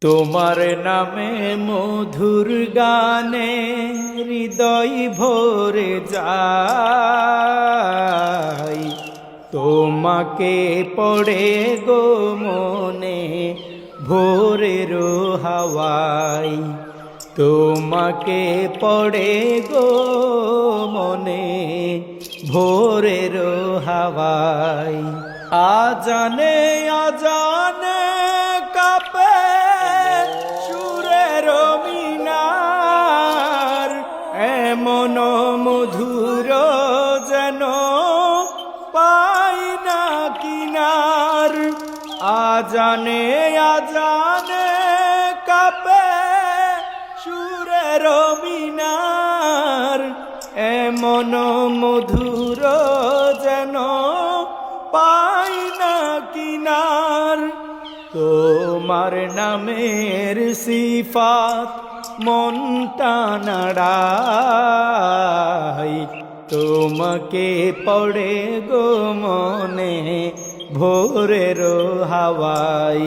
তোমার নামে মধুর গানে হৃদয় ভরে যায়, তোমাকে পড়ে গো মনে ভোরের হাওয়াই, তোমাকে পড়ে গো মনে ভোরের হাওয়াই। আজানে আজানে কাঁপে সুরের মিনার, এমন মধুর যেন পাই না কিনার। আজানে আজানে কাঁপে সুরের মিনার, এমন মধুর যেন পাই না কিনার। তোমার নামের সিফাত মনটা নাড়াই, তোমাকে পড়ে গো মনে ভোরের হাওয়াই।